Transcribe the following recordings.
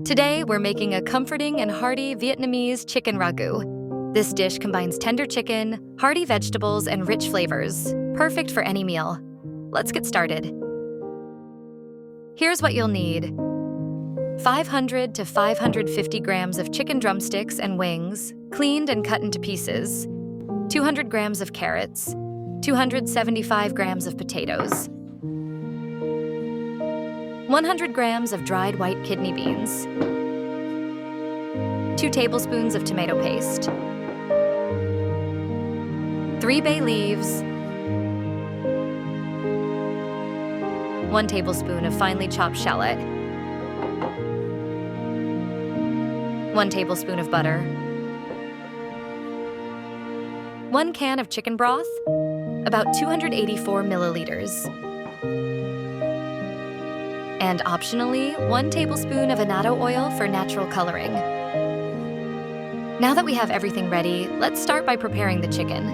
Today, we're making a comforting and hearty Vietnamese chicken ragoût. This dish combines tender chicken, hearty vegetables, and rich flavors, perfect for any meal. Let's get started. Here's what you'll need: 500 to 550 grams of chicken drumsticks and wings, cleaned and cut into pieces, 200 grams of carrots, 275 grams of potatoes, 100 grams of dried white kidney beans, 2 tablespoons of tomato paste, 3 bay leaves, 1 tablespoon of finely chopped shallot, 1 tablespoon of butter, 1 can of chicken broth, about 284 milliliters, and optionally, 1 tablespoon of annatto oil for natural coloring. Now that we have everything ready, let's start by preparing the chicken.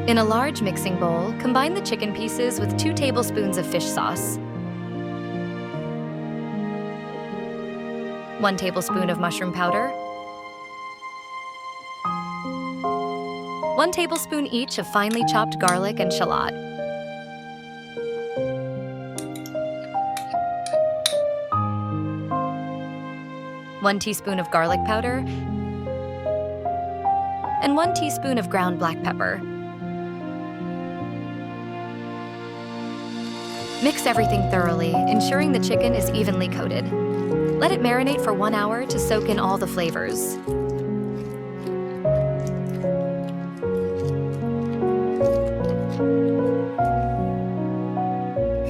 In a large mixing bowl, combine the chicken pieces with 2 tablespoons of fish sauce, 1 tablespoon of mushroom powder, 1 tablespoon each of finely chopped garlic and shallot, 1 teaspoon of garlic powder, and 1 teaspoon of ground black pepper. Mix everything thoroughly, ensuring the chicken is evenly coated. Let it marinate for 1 hour to soak in all the flavors.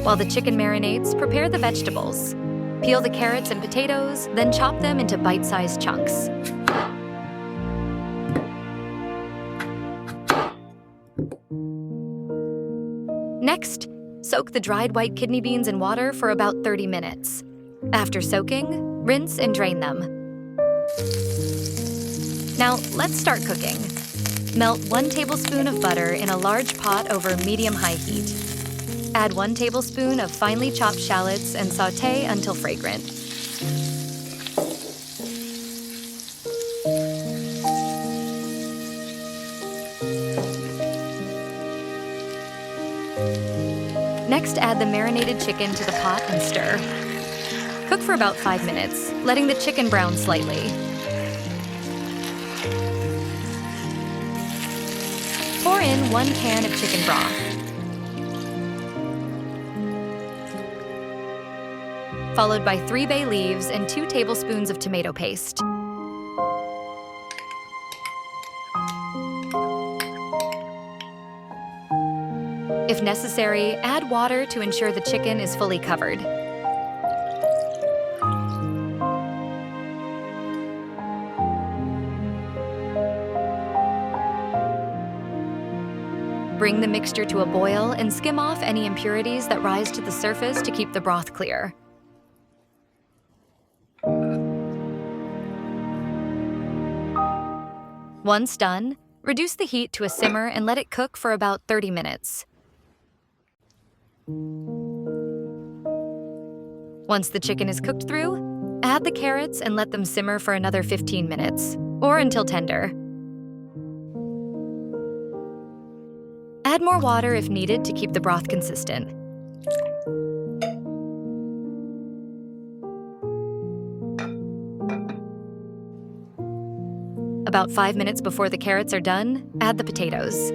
While the chicken marinates, prepare the vegetables. Peel the carrots and potatoes, then chop them into bite-sized chunks. Next, soak the dried white kidney beans in water for about 30 minutes. After soaking, rinse and drain them. Now, let's start cooking. Melt 1 tablespoon of butter in a large pot over medium-high heat. Add 1 tablespoon of finely chopped shallots and sauté until fragrant. Next, add the marinated chicken to the pot and stir. Cook for about 5 minutes, letting the chicken brown slightly. Pour in 1 can of chicken broth. Followed by 3 bay leaves and 2 tablespoons of tomato paste. If necessary, add water to ensure the chicken is fully covered. Bring the mixture to a boil and skim off any impurities that rise to the surface to keep the broth clear. Once done, reduce the heat to a simmer and let it cook for about 30 minutes. Once the chicken is cooked through, add the carrots and let them simmer for another 15 minutes, or until tender. Add more water if needed to keep the broth consistent. About 5 minutes before the carrots are done, add the potatoes.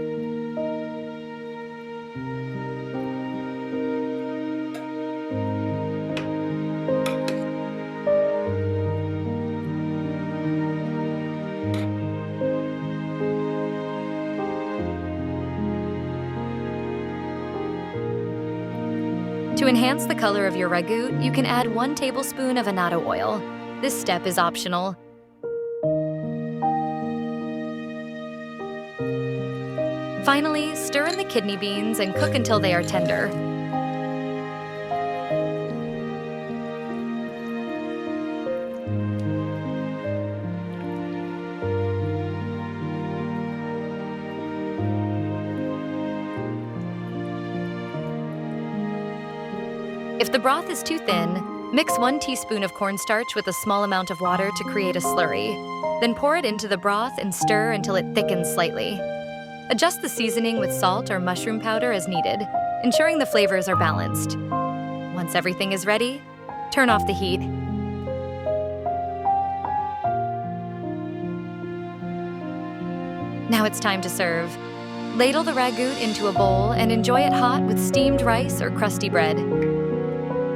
To enhance the color of your ragoût, you can add 1 tablespoon of annatto oil. This step is optional. Finally, stir in the kidney beans and cook until they are tender. If the broth is too thin, Mix 1 teaspoon of cornstarch with a small amount of water to create a slurry. Then pour it into the broth and stir until it thickens slightly. Adjust the seasoning with salt or mushroom powder as needed, ensuring the flavors are balanced. Once everything is ready, turn off the heat. Now it's time to serve. Ladle the ragoût into a bowl and enjoy it hot with steamed rice or crusty bread.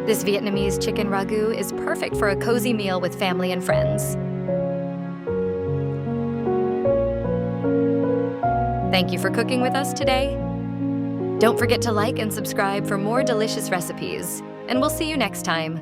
This Vietnamese chicken ragoût is perfect for a cozy meal with family and friends. Thank you for cooking with us today. Don't forget to like and subscribe for more delicious recipes, and we'll see you next time.